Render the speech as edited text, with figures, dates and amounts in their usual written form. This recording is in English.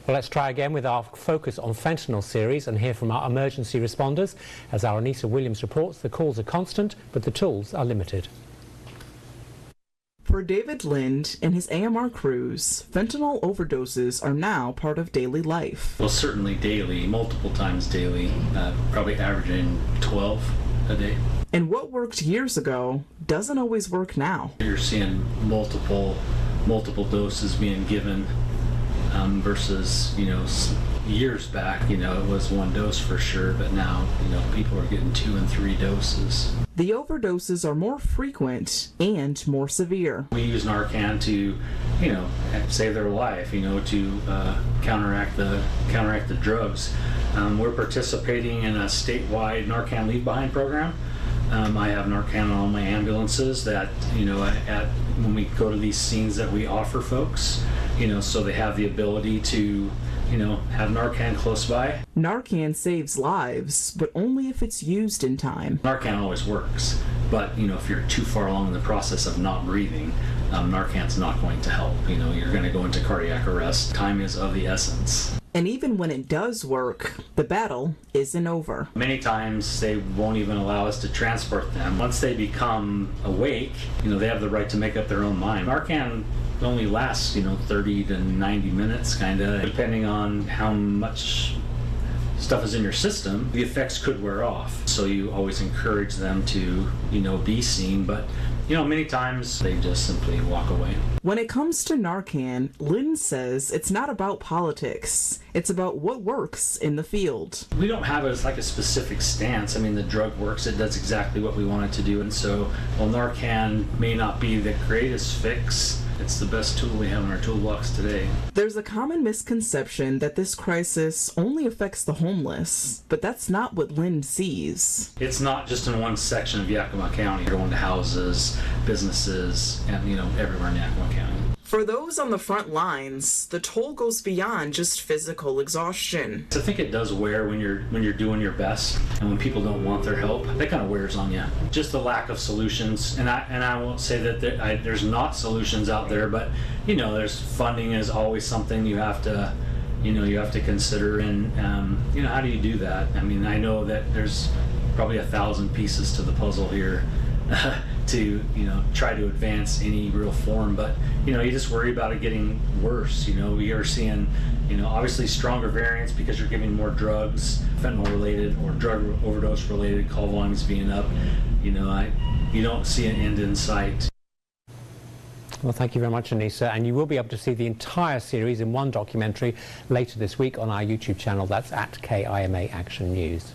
Well, let's try again with our Focus on Fentanyl series and hear from our emergency responders. As our Anissa Williams reports, the calls are constant, but the tools are limited. For David Lynde and his AMR crews, fentanyl overdoses are now part of daily life. Well, certainly daily, multiple times daily, probably averaging 12 a day. And what worked years ago doesn't always work now. You're seeing multiple doses being given versus, years back, it was one dose for sure, but now, people are getting 2 and 3 doses. The overdoses are more frequent and more severe. We use Narcan to, save their life, to counteract the drugs. We're participating in a statewide Narcan Leave Behind program. I have Narcan on all my ambulances that, when we go to these scenes that we offer folks, so they have the ability to, have Narcan close by. Narcan saves lives, but only if it's used in time. Narcan always works, but, if you're too far along in the process of not breathing, Narcan's not going to help. You're going to go into cardiac arrest. Time is of the essence. And even when it does work, the battle isn't over. Many times they won't even allow us to transport them. Once they become awake, they have the right to make up their own mind. Narcan only lasts, 30 to 90 minutes, kind of, depending on how much stuff is in your system. The effects could wear off. So you always encourage them to, be seen, but many times they just simply walk away. When it comes to Narcan, Lynde says it's not about politics. It's about what works in the field. We don't have a specific stance. The drug works. It does exactly what we want it to do. And so, while Narcan may not be the greatest fix, it's the best tool we have in our toolbox today. There's a common misconception that this crisis only affects the homeless, but that's not what Lynde sees. It's not just in one section of Yakima County. You're going to houses, businesses, and everywhere in Yakima County. For those on the front lines, the toll goes beyond just physical exhaustion. I think it does wear when you're doing your best, and when people don't want their help, that kind of wears on you. Just the lack of solutions, and I won't say that there's not solutions out there, but there's funding is always something you have to consider, and how do you do that? I know that there's probably 1,000 pieces to the puzzle here. To try to advance any real form, but you just worry about it getting worse. We are seeing obviously stronger variants because you're giving more drugs, fentanyl related or drug overdose related, call volumes being up. You don't see an end in sight. Well, thank you very much, Anissa, and you will be able to see the entire series in one documentary later this week on our YouTube channel. That's at KIMA Action News.